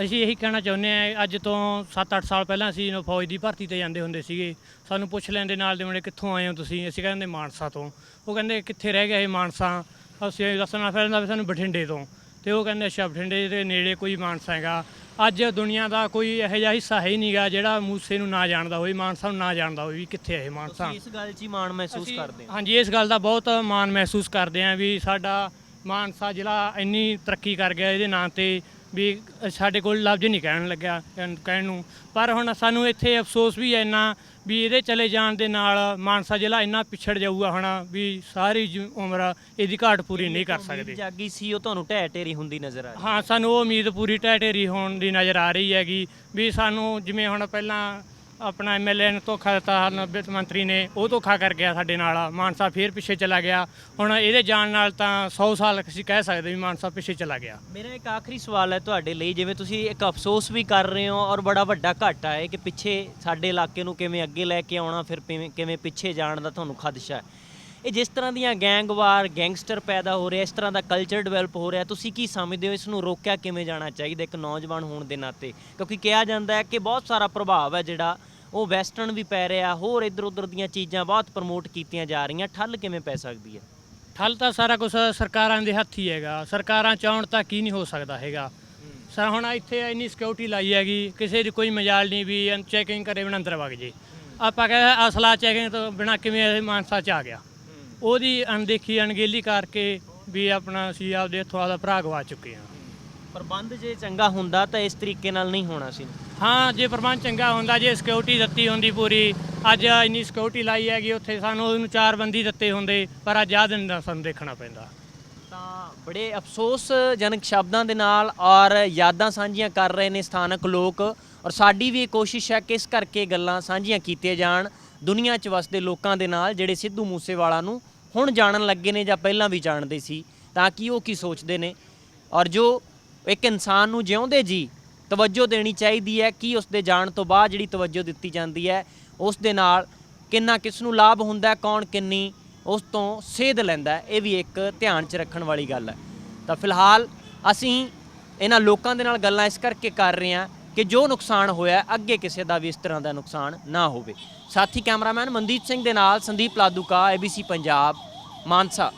ਅਸੀਂ ਇਹੀ ਕਹਿਣਾ ਚਾਹੁੰਦੇ ਹਾਂ, ਅੱਜ ਤੋਂ 7-8 ਸਾਲ ਪਹਿਲਾਂ ਅਸੀਂ ਫੌਜ ਦੀ ਭਰਤੀ ਤੇ ਜਾਂਦੇ ਹੁੰਦੇ ਸੀਗੇ। ਸਾਨੂੰ ਪੁੱਛ ਲੈਂਦੇ ਨਾਲ ਦੇ ਮੁੰਡੇ ਕਿੱਥੋਂ ਆਏ ਹੋ ਤੁਸੀਂ, ਅਸੀਂ ਕਹਿੰਦੇ ਮਾਨਸਾ ਤੋਂ। ਉਹ ਕਹਿੰਦੇ ਕਿੱਥੇ ਰਹਿ ਗਿਆ ਇਹ ਮਾਨਸਾ, ਅਸੀਂ ਦੱਸਣਾ ਫਿਰ ਵੀ ਸਾਨੂੰ ਬਠਿੰਡੇ ਤੋਂ। ਤੇ ਉਹ ਕਹਿੰਦੇ ਅੱਛਾ ਬਠਿੰਡੇ ਦੇ ਨੇੜੇ ਕੋਈ ਮਾਨਸਾ ਹੈਗਾ। ਅੱਜ ਦੁਨੀਆ ਦਾ ਕੋਈ ਇਹੋ ਜਿਹਾ ਹਿੱਸਾ ਹੈ ਹੀ ਨਹੀਂਗਾ ਜਿਹੜਾ ਮੂਸੇ ਨੂੰ ਨਾ ਜਾਣਦਾ ਹੋਵੇ, ਮਾਨਸਾ ਨੂੰ ਨਾ ਜਾਣਦਾ ਹੋਵੇ ਵੀ ਕਿੱਥੇ ਹੈ ਇਹ ਮਾਨਸਾ। ਤੁਸੀਂ ਇਸ ਗੱਲ 'ਚ ਹੀ ਮਾਣ ਮਹਿਸੂਸ ਕਰਦੇ ਹੋ? ਹਾਂਜੀ, ਇਸ ਗੱਲ ਦਾ ਬਹੁਤ ਮਾਣ ਮਹਿਸੂਸ ਕਰਦੇ ਹਾਂ ਵੀ ਸਾਡਾ ਮਾਨਸਾ ਜ਼ਿਲ੍ਹਾ ਇੰਨੀ ਤਰੱਕੀ ਕਰ ਗਿਆ ਇਹਦੇ ਨਾਂ 'ਤੇ ਵੀ ਸਾਡੇ ਕੋਲ ਲਫ਼ਜ਼ ਨਹੀਂ ਕਹਿਣ ਨੂੰ। ਪਰ ਹੁਣ ਸਾਨੂੰ ਇੱਥੇ ਅਫਸੋਸ ਵੀ ਇੰਨਾ ਵੀ ਇਹਦੇ ਚਲੇ ਜਾਣ ਦੇ ਨਾਲ ਮਾਨਸਾ ਜ਼ਿਲ੍ਹਾ ਇੰਨਾ ਪਿਛੜ ਜਾਊਗਾ ਹੁਣ ਵੀ ਸਾਰੀ ਉਮਰ ਇਹਦੀ ਘਾਟ ਪੂਰੀ ਨਹੀਂ ਕਰ ਸਕਦੇ। ਜਾਗੀ ਸੀ ਉਹ ਤੁਹਾਨੂੰ ਢਹਿ ਢੇਰੀ ਹੁੰਦੀ ਨਜ਼ਰ ਆ ਰਹੀ? ਹਾਂ, ਸਾਨੂੰ ਉਹ ਉਮੀਦ ਪੂਰੀ ਢਹਿ ਢੇਰੀ ਹੋਣ ਦੀ ਨਜ਼ਰ ਆ ਰਹੀ ਹੈਗੀ ਵੀ ਸਾਨੂੰ ਜਿਵੇਂ ਹੁਣ ਪਹਿਲਾਂ ਆਪਣਾ ਐਮਐਲਏ ਨੇ ਧੋਖਾ ਦਿੱਤਾ, ਵਿੱਤ ਮੰਤਰੀ ਨੇ, ਉਹ ਧੋਖਾ ਕਰ ਗਿਆ ਸਾਡੇ ਨਾਲ, ਮਾਨਸਾ ਫੇਰ ਪਿੱਛੇ ਚਲਾ ਗਿਆ। ਹੁਣ ਇਹਦੇ ਜਾਣ ਨਾਲ ਤਾਂ 100 ਸਾਲ ਅਸੀਂ ਕਹਿ ਸਕਦੇ ਵੀ ਮਾਨਸਾ ਪਿੱਛੇ ਚਲਾ ਗਿਆ। ਮੇਰਾ ਇੱਕ ਆਖਰੀ ਸਵਾਲ ਹੈ ਤੁਹਾਡੇ ਲਈ, ਜਿਵੇਂ ਤੁਸੀਂ ਇੱਕ ਅਫਸੋਸ ਵੀ ਕਰ ਰਹੇ ਹੋ ਔਰ ਬੜਾ ਵੱਡਾ ਘਾਟਾ ਹੈ ਕਿ ਪਿੱਛੇ ਸਾਡੇ ਇਲਾਕੇ ਨੂੰ ਕਿਵੇਂ ਅੱਗੇ ਲੈ ਕੇ ਆਉਣਾ, ਫਿਰ ਕਿਵੇਂ ਪਿੱਛੇ ਜਾਣ ਦਾ ਤੁਹਾਨੂੰ ਖਦਸ਼ਾ ਹੈ। ਇਹ ਜਿਸ ਤਰ੍ਹਾਂ ਦੀਆਂ ਗੈਂਗਵਾਰ, ਗੈਂਗਸਟਰ ਪੈਦਾ ਹੋ ਰਿਹਾ, ਇਸ ਤਰ੍ਹਾਂ ਦਾ ਕਲਚਰ ਡਿਵੈਲਪ ਹੋ ਰਿਹਾ, ਤੁਸੀਂ ਕੀ ਸਮਝਦੇ ਹੋ ਇਸ ਨੂੰ ਰੋਕਿਆ ਕਿਵੇਂ ਜਾਣਾ ਚਾਹੀਦਾ ਇੱਕ ਨੌਜਵਾਨ ਹੋਣ ਦੇ ਨਾਤੇ? ਕਿਉਂਕਿ ਕਿਹਾ ਜਾਂਦਾ ਹੈ ਕਿ ਬਹੁਤ ਸਾਰਾ ਪ੍ਰਭਾਵ ਹੈ ਜਿਹੜਾ ਉਹ ਵੈਸਟਰਨ ਵੀ ਪੈ ਰਿਹਾ, ਹੋਰ ਇੱਧਰ ਉੱਧਰ ਦੀਆਂ ਚੀਜ਼ਾਂ ਬਹੁਤ ਪ੍ਰਮੋਟ ਕੀਤੀਆਂ ਜਾ ਰਹੀਆਂ। ਠੱਲ ਕਿਵੇਂ ਪੈ ਸਕਦੀ ਹੈ? ਠੱਲ ਤਾਂ ਸਾਰਾ ਕੁਝ ਸਰਕਾਰਾਂ ਦੇ ਹੱਥ ਹੀ ਹੈਗਾ, ਸਰਕਾਰਾਂ ਚਾਹੁਣ ਤਾਂ ਕੀ ਨਹੀਂ ਹੋ ਸਕਦਾ ਹੈਗਾ। ਹੁਣ ਇੱਥੇ ਇੰਨੀ ਸਿਕਿਉਰਿਟੀ ਲਾਈ ਹੈਗੀ, ਕਿਸੇ ਦੀ ਕੋਈ ਮਜਾਲ ਨਹੀਂ ਵੀ ਚੈਕਿੰਗ ਕਰੇ ਬਿਨਾਂ ਅੰਦਰ ਵਗ ਜੇ। ਆਪਾਂ ਕਹਿੰਦੇ ਅਸਲਾ ਚੈਕਿੰਗ ਤੋਂ ਬਿਨਾਂ ਕਿਵੇਂ ਇਹ ਮਾਨਸਾ 'ਚ ਆ ਗਿਆ, ਉਹਦੀ ਅਣਦੇਖੀ ਅਣਗਹਿਲੀ ਕਰਕੇ ਵੀ ਆਪਣਾ ਅਸੀਂ ਆਪਦੇ ਹੱਥੋਂ ਆਪਦਾ ਭਰਾ ਗਵਾ ਚੁੱਕੇ ਹਾਂ। ਪ੍ਰਬੰਧ ਜੇ ਚੰਗਾ ਹੁੰਦਾ ਤਾਂ ਇਸ ਤਰੀਕੇ ਨਾਲ ਨਹੀਂ ਹੋਣਾ ਸੀ। ਹਾਂ, ਜੇ ਪ੍ਰਬੰਧ ਚੰਗਾ ਹੁੰਦਾ, ਜੇ ਸਿਕਿਉਰਿਟੀ ਦਿੱਤੀ ਹੁੰਦੀ ਪੂਰੀ, ਅੱਜ ਇੰਨੀ ਸਿਕਿਉਰਿਟੀ ਲਾਈ ਹੈਗੀ, ਉੱਥੇ ਸਾਨੂੰ ਉਹਨੂੰ 4 ਬੰਦੀ ਦਿੱਤੇ ਹੁੰਦੇ, ਪਰ ਅੱਜ ਆਹ ਦਿਨ ਦਾ ਸਾਨੂੰ ਦੇਖਣਾ ਪੈਂਦਾ। ਤਾਂ ਬੜੇ ਅਫਸੋਸਜਨਕ ਸ਼ਬਦਾਂ ਦੇ ਨਾਲ ਔਰ ਯਾਦਾਂ ਸਾਂਝੀਆਂ ਕਰ ਰਹੇ ਨੇ ਸਥਾਨਕ ਲੋਕ, ਔਰ ਸਾਡੀ ਵੀ ਇਹ ਕੋਸ਼ਿਸ਼ ਹੈ ਕਿ ਇਸ ਕਰਕੇ ਗੱਲਾਂ ਸਾਂਝੀਆਂ ਕੀਤੀਆਂ ਜਾਣ ਦੁਨੀਆ 'ਚ ਵਸਦੇ ਲੋਕਾਂ ਦੇ ਨਾਲ, ਜਿਹੜੇ ਸਿੱਧੂ ਮੂਸੇਵਾਲਾ ਨੂੰ ਹੁਣ ਜਾਣਨ ਲੱਗੇ ਨੇ ਜਾਂ ਪਹਿਲਾਂ ਵੀ ਜਾਣਦੇ ਸੀ, ਤਾਂ ਕਿ ਉਹ ਕੀ ਸੋਚਦੇ ਨੇ ਔਰ ਜੋ ਇੱਕ ਇਨਸਾਨ ਨੂੰ ਜਿਉਂਦੇ ਜੀ ਤਵੱਜੋ ਦੇਣੀ ਚਾਹੀਦੀ ਹੈ ਕਿ ਉਸ ਦੇ ਜਾਣ ਤੋਂ ਬਾਅਦ ਜਿਹੜੀ ਤਵੱਜੋ ਦਿੱਤੀ ਜਾਂਦੀ ਹੈ ਉਸ ਦੇ ਨਾਲ ਕਿੰਨਾ ਕਿਸ ਨੂੰ ਲਾਭ ਹੁੰਦਾ, ਕੌਣ ਕਿੰਨੀ ਉਸ ਤੋਂ ਸੇਧ ਲੈਂਦਾ, ਇਹ ਵੀ ਇੱਕ ਧਿਆਨ 'ਚ ਰੱਖਣ ਵਾਲੀ ਗੱਲ ਹੈ। ਤਾਂ ਫਿਲਹਾਲ ਅਸੀਂ ਇਹਨਾਂ ਲੋਕਾਂ ਦੇ ਨਾਲ ਗੱਲਾਂ ਇਸ ਕਰਕੇ ਕਰ ਰਹੇ ਹਾਂ ਕਿ ਜੋ ਨੁਕਸਾਨ ਹੋਇਆ ਅੱਗੇ ਕਿਸੇ ਦਾ ਵੀ ਇਸ ਤਰ੍ਹਾਂ ਦਾ ਨੁਕਸਾਨ ਨਾ ਹੋਵੇ। ਸਾਥੀ ਕੈਮਰਾਮੈਨ ਮਨਦੀਪ ਸਿੰਘ ਦੇ ਨਾਲ ਸੰਦੀਪ ਲਾਦੂਕਾ, ABC ਪੰਜਾਬ, ਮਾਨਸਾ।